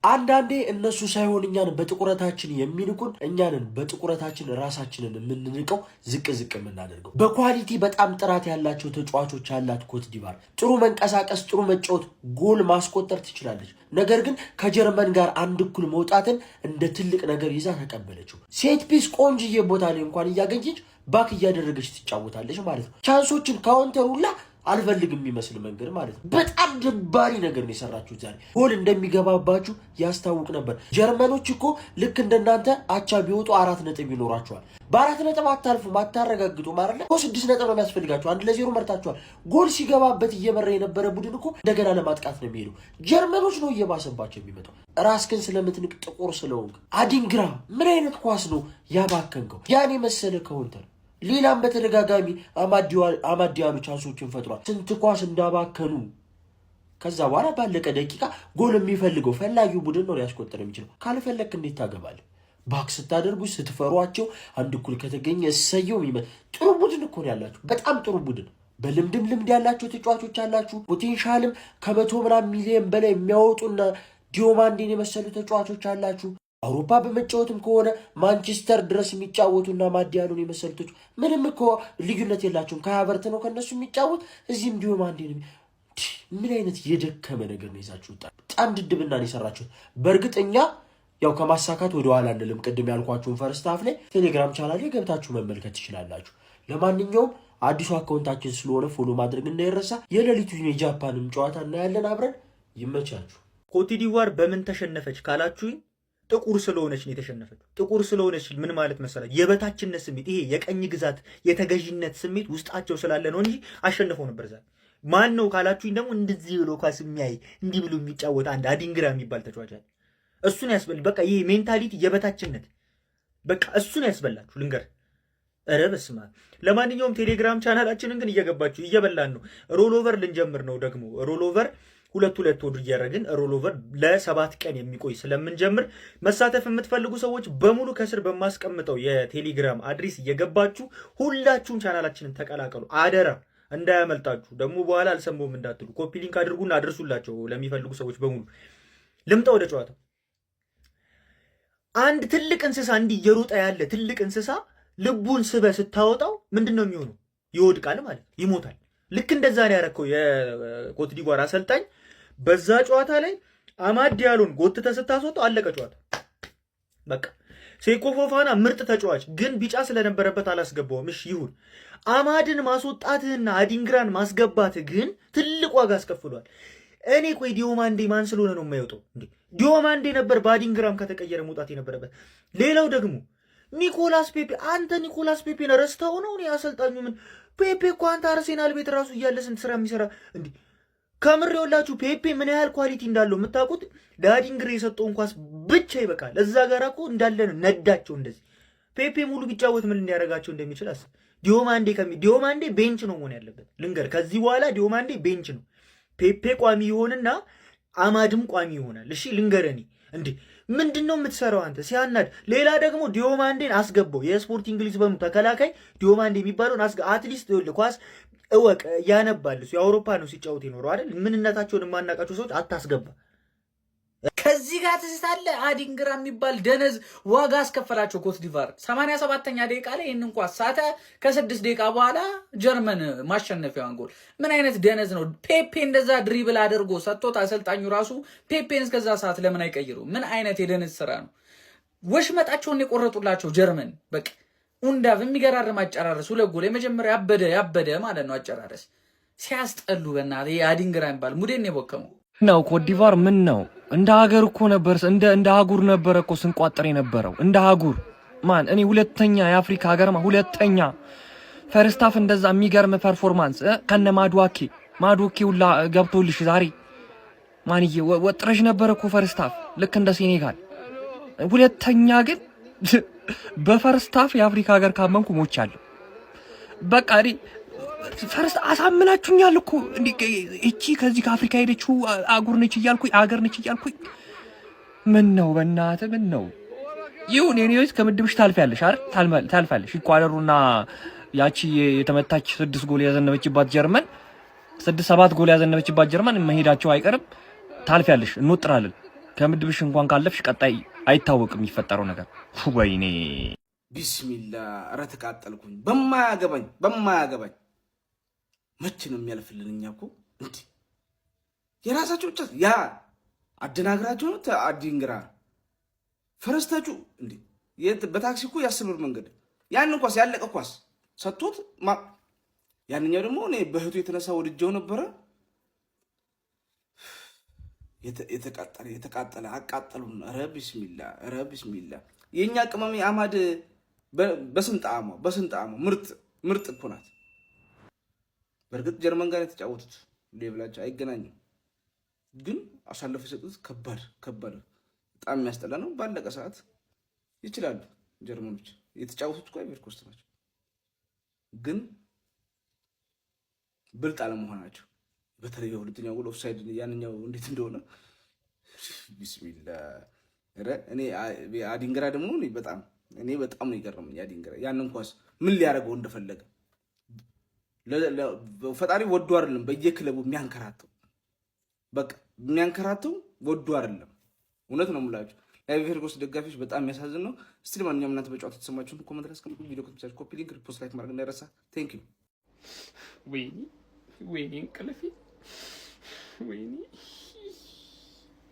አንዳንዴ እነሱ ሳይሆን እኛን በጥቁረታችን የሚንቁን እኛንን በጥቁረታችን ራሳችንን የምንንቀው ዝቅ የምናደርገው። በኳሊቲ በጣም ጥራት ያላቸው ተጫዋቾች ያላት ኮት ዲቫር ጥሩ መንቀሳቀስ፣ ጥሩ መጫወት፣ ጎል ማስቆጠር ትችላለች። ነገር ግን ከጀርመን ጋር አንድ እኩል መውጣትን እንደ ትልቅ ነገር ይዛ ተቀበለችው። ሴት ፒስ ቆንጅዬ ቦታ ላይ እንኳን እያገኘች ባክ እያደረገች ትጫወታለች ማለት ነው። ቻንሶችን ካውንተር ሁላ አልፈልግም የሚመስል መንገድ ማለት ነው። በጣም ደባሪ ነገር ነው የሰራችሁት ዛሬ። ጎል እንደሚገባባችሁ ያስታውቅ ነበር። ጀርመኖች እኮ ልክ እንደናንተ አቻ ቢወጡ 4 ነጥብ ይኖራቸዋል። በ4 ነጥብ አታልፉም፣ አታረጋግጡ ማለት ነው። 6 ነጥብ ነው የሚያስፈልጋቸው። 1-0 መርታቸዋል። ጎል ሲገባበት እየመራ የነበረ ቡድን እኮ እንደገና ለማጥቃት ነው የሚሄዱ። ጀርመኖች ነው እየባሰባቸው የሚመጣው። ራስክን ስለምትንቅ ጥቁር ስለሆንክ። አዲንግራ ምን አይነት ኳስ ነው ያባከንከው? ያን የመሰለ ካውንተር ሌላም በተደጋጋሚ አማዲያሉ ቻንሶችን ፈጥሯል። ስንት ኳስ እንዳባከኑ። ከዛ በኋላ ባለቀ ደቂቃ ጎል የሚፈልገው ፈላጊው ቡድን ነው ሊያስቆጥር የሚችለው። ካልፈለክ እንዴት ታገባለህ? ባክ ስታደርጉ ስትፈሯቸው አንድ እኩል ከተገኘ እሰየው የሚመጥ ጥሩ ቡድን እኮ ነው ያላችሁ። በጣም ጥሩ ቡድን፣ በልምድም ልምድ ያላቸው ተጫዋቾች አላችሁ። ፖቴንሻልም ከ100 ሚሊዮን በላይ የሚያወጡና ዲዮማንዴን የመሰሉ ተጫዋቾች አላችሁ። አውሮፓ በመጫወትም ከሆነ ማንቸስተር ድረስ የሚጫወቱና ማዲያሉን የመሰሉት ምንም እኮ ልዩነት የላቸውም። ከሀቨርት ነው ከነሱ የሚጫወት፣ እዚህም ዲዮማንዴ ነው። ምን አይነት የደከመ ነገር ነው ይዛችሁት? በጣም ድድብናን የሰራችሁት። በእርግጠኛ ያው ከማሳካት ወደ ኋላ አንልም። ቅድም ያልኳችሁን ፈርስት ሃፍ ላይ ቴሌግራም ቻናል ላይ ገብታችሁ መመልከት ትችላላችሁ። ለማንኛውም አዲሱ አካውንታችን ስለሆነ ፎሎ ማድረግ እንዳይረሳ። የሌሊቱን የጃፓንም ጨዋታ እናያለን አብረን። ይመቻችሁ። ኮትዲቯር በምን ተሸነፈች ካላችሁኝ ጥቁር ስለሆነች ነው የተሸነፈችው። ጥቁር ስለሆነች ምን ማለት መሰላችሁ? የበታችነት ስሜት፣ ይሄ የቀኝ ግዛት የተገዥነት ስሜት ውስጣቸው ስላለ ነው እንጂ አሸንፈው ነበር ዛሬ። ማን ነው ካላችሁኝ ደግሞ እንደዚህ ብሎ ኳስ የሚያይ እንዲህ ብሎ የሚጫወት አንድ አዲንግራ የሚባል ተጫዋች አለ። እሱን ያስበል። በቃ ይሄ ሜንታሊቲ የበታችነት በቃ እሱን ያስበላችሁ ልንገር። ኧረ በስመ አብ። ለማንኛውም ቴሌግራም ቻናላችንን ግን እየገባችሁ እየበላን ነው። ሮሎቨር ልንጀምር ነው ደግሞ ሮሎቨር 2 ወር እያደረግን ሮሎቨር ለ7 ቀን የሚቆይ ስለምንጀምር መሳተፍ የምትፈልጉ ሰዎች በሙሉ ከስር በማስቀምጠው የቴሌግራም አድሬስ እየገባችሁ ሁላችሁም ቻናላችንን ተቀላቀሉ። አደራ እንዳያመልጣችሁ። ደግሞ በኋላ አልሰማሁም እንዳትሉ ኮፒ ሊንክ አድርጉና አድርሱላቸው ለሚፈልጉ ሰዎች በሙሉ። ልምጣ ወደ ጨዋታው። አንድ ትልቅ እንስሳ እንዲህ እየሮጠ ያለ ትልቅ እንስሳ ልቡን ስበ ስታወጣው ምንድነው የሚሆነው? ይወድቃል ማለት ይሞታል። ልክ እንደዛ ነው ያረከው የኮትዲቯር አሰልጣኝ። በዛ ጨዋታ ላይ አማድ ዲያሎን ጎትተህ ስታስወጣው አለቀ ጨዋታ። በቃ ሴኮ ፎፋና ምርጥ ተጫዋች ግን ቢጫ ስለነበረበት አላስገባውም። እሺ ይሁን። አማድን ማስወጣትህና አዲንግራን ማስገባትህ ግን ትልቅ ዋጋ አስከፍሏል። እኔ ቆይ ዲዮማንዴ ማን ስለሆነ ነው የማይወጣው እንዴ? ዲዮማንዴ ነበር በአዲንግራም ከተቀየረ መውጣት የነበረበት። ሌላው ደግሞ ኒኮላስ ፔፔ። አንተ ኒኮላስ ፔፔን ረስተው ነው እኔ አሰልጣኙ ምን ፔፔ እኮ አንተ አርሴናል ቤት ራሱ እያለ ስንት ስራ የሚሰራ እንዴ! ከምር ይኸውላችሁ ፔፔ ምን ያህል ኳሊቲ እንዳለው የምታውቁት ለአዲንግራ የሰጠውን ኳስ ብቻ ይበቃል። እዛ ጋር እኮ እንዳለ ነዳቸው። እንደዚህ ፔፔ ሙሉ ቢጫወት ምን እንዲያደርጋቸው እንደሚችል አስብ። ዲዮማንዴ ቤንች ነው መሆን ያለበት ልንገር። ከዚህ በኋላ ዲዮማንዴ ቤንች ነው። ፔፔ ቋሚ ይሆንና አማድም ቋሚ ይሆናል። እሺ ልንገረኝ እንዴ ምንድነው የምትሰራው አንተ? ሲያናድ። ሌላ ደግሞ ዲዮማንዴን አስገባው። የስፖርቲንግ ሊዝበኑ ተከላካይ ዲዮማንዴ የሚባለውን አትሊስት ኳስ እወቅ ያነባል። እሱ የአውሮፓ ነው ሲጫወት ይኖረው አይደል? ምንነታቸውን የማናውቃቸው ሰዎች አታስገባ። ከዚህ ጋር ትስታለ። አዲንግራ የሚባል ደነዝ ዋጋ አስከፈላቸው ኮትዲቯር 87ኛ ደቂቃ ላይ ይህንን ኳስ ሳተ። ከ6 ደቂቃ በኋላ ጀርመን ማሸነፊያዋን ጎል። ምን አይነት ደነዝ ነው? ፔፔ እንደዛ ድሪብል አድርጎ ሰጥቶት አሰልጣኙ ራሱ ፔፔን እስከዛ ሰዓት ለምን አይቀይሩ? ምን አይነት የደነዝ ስራ ነው? ወሽመጣቸውን የቆረጡላቸው ጀርመን። በቃ ኡንዳቭ የሚገራርም አጨራረስ። 2 ጎል የመጀመሪያ ያበደ ማለት ነው አጨራረስ። ሲያስጠሉ በእናትህ። አዲንግራ የሚባል ሙዴን የቦከመው ነው። ኮትዲቯር ምን ነው እንደ ሀገር እኮ ነበር እንደ አህጉር ነበር እኮ ስንቋጠር የነበረው እንደ አህጉር ማን እኔ ሁለተኛ የአፍሪካ ሀገርማ ሁለተኛ ፈርስት ሃፍ እንደዛ የሚገርም ፐርፎርማንስ ከነ ማድዋኬ ሁላ ገብቶልሽ ዛሬ ማንዬ ወጥረሽ ነበር እኮ ፈርስት ሃፍ ልክ እንደ ሴኔጋል። ሁለተኛ ግን በፈርስት ሃፍ የአፍሪካ ሀገር ካመንኩ ሞቻለሁ። በቃ ፈርስት አሳምናችሁኛል እኮ እቺ ከዚህ ከአፍሪካ ሄደችው አጉር ነች እያልኩኝ አገር ነች እያልኩኝ ምን ነው በእናትህ ምን ነው ይሁን። የኔዎች ከምድብሽ ታልፊያለሽ አይደል? ታልፋለሽ። ኢኳዶርና ያቺ የተመታች 6 ጎል ያዘነበችባት ጀርመን 6-7 ጎል ያዘነበችባት ጀርመን መሄዳቸው አይቀርም። ታልፊያለሽ፣ እንወጥራለን። ከምድብሽ እንኳን ካለፍሽ ቀጣይ አይታወቅም የሚፈጠረው ነገር። ወይኔ ቢስሚላ ኧረ ተቃጠልኩኝ። በማያገባኝ መቼ ነው የሚያልፍልን? እኛ እኮ እንዴ የራሳቸው ብቻ ያ አደናግራቸው ነው አዲንግራ ፈረስታችሁ እንዴ በታክሲ እኮ የ10 ብር መንገድ ያን ኳስ ያለቀ ኳስ ሰጥቶት ያንኛው ደግሞ እኔ በህቱ የተነሳ ወድጀው ነበረ። የተቃጠለ አቃጠሉን። ኧረ ቢስሚላ የኛ ቅመሜ አማድ በስንጣማ ምርጥ እኮ ናት። በእርግጥ ጀርመን ጋር የተጫወቱት ሌቭላቸው አይገናኝም፣ ግን አሳልፈው የሰጡት ከባድ በጣም የሚያስጠላ ነው። ባለቀ ሰዓት ይችላሉ ጀርመኖች። የተጫወቱት እኮ አይቨሪ ኮስት ናቸው፣ ግን ብልጥ አለመሆናቸው በተለይ የሁለተኛው ጎል ኦፍሳይድ ያንኛው እንዴት እንደሆነ ቢስሚላ። እኔ አዲንግራ ደግሞ እኔ በጣም ነው የገረመኝ። አዲንግራ ያንን ኳስ ምን ሊያደርገው እንደፈለገ ፈጣሪ ወዶ አይደለም በየክለቡ የሚያንከራተው፣ በቃ የሚያንከራተው ወዶ አይደለም። እውነት ነው የምላችሁ። የአይቨሪ ኮስት ደጋፊዎች በጣም የሚያሳዝን ነው። እስቲ ለማንኛውም እናንተ በጨዋታ የተሰማችሁን ኮሜንት ላይ አስቀምጡ። ቪዲዮ ከተመቻችሁ ኮፒ ሊንክ፣ ሪፖስት፣ ላይክ ማድረግ እንዳይረሳ። ቴንክ ዩ። ወይኔ እንቅልፌ፣ ወይኔ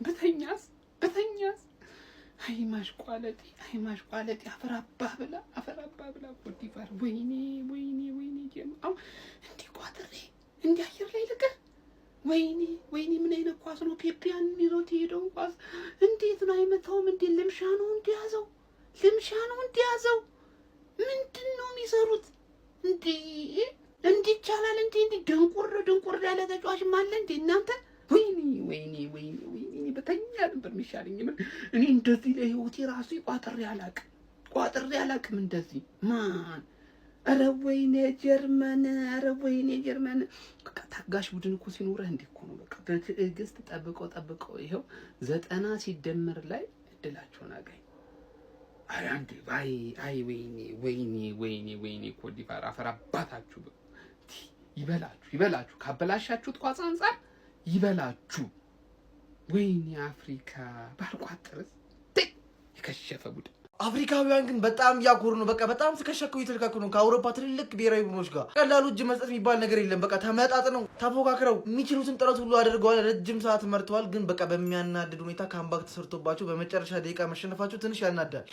በተኛስ አይማሽ ቋለጤ አፈራባህ ብላ ኮዲቫር። ወይኔ ጀምአው እንዲህ ቋጥሬ እንዲህ አየር ላይ ልቀህ። ወይኔ ምን አይነት ኳስ ነው? ፔፒያን ይዞት ሄደው ኳስ እንዴት ነው አይመታውም እንዴ? ልምሻ ነው እንዲያዘው። ምንድን ነው የሚሰሩት? እንዲህ ይቻላል እንዴ? እንዲህ ደንቁር ያለ ተጫዋች ማለ እንዴ እናንተ? ወይኔ በተኛ ነበር የሚሻለኝ። እኔ እንደዚህ ለህይወቴ ራሱ ቋጥሬ አላቅም እንደዚህ ማን። ኧረ ወይኔ ጀርመን በቃ ታጋሽ ቡድን እኮ ሲኖረህ እንዲህ እኮ ነው። በቃ በትዕግስት ጠብቀው ይኸው 90 ሲደመር ላይ እድላቸውን አገኝ። ኧረ አንዴ ወይኔ ኮዲቫር አፈራባታችሁ ይበላችሁ ካበላሻችሁት ኳስ አንጻር ይበላችሁ። ወይኔ አፍሪካ ባልቋጥርስ የከሸፈ ቡድን። አፍሪካውያን ግን በጣም እያኮሩ ነው። በቃ በጣም ተከሸከው እየተልካኩ ነው ከአውሮፓ ትልልቅ ብሔራዊ ቡድኖች ጋር። ቀላሉ እጅ መስጠት የሚባል ነገር የለም። በቃ ተመጣጥነው ተፎካክረው የሚችሉትን ጥረት ሁሉ አድርገዋል። ረጅም ሰዓት መርተዋል። ግን በቃ በሚያናድድ ሁኔታ ካምባክ ተሰርቶባቸው በመጨረሻ ደቂቃ መሸነፋቸው ትንሽ ያናዳል።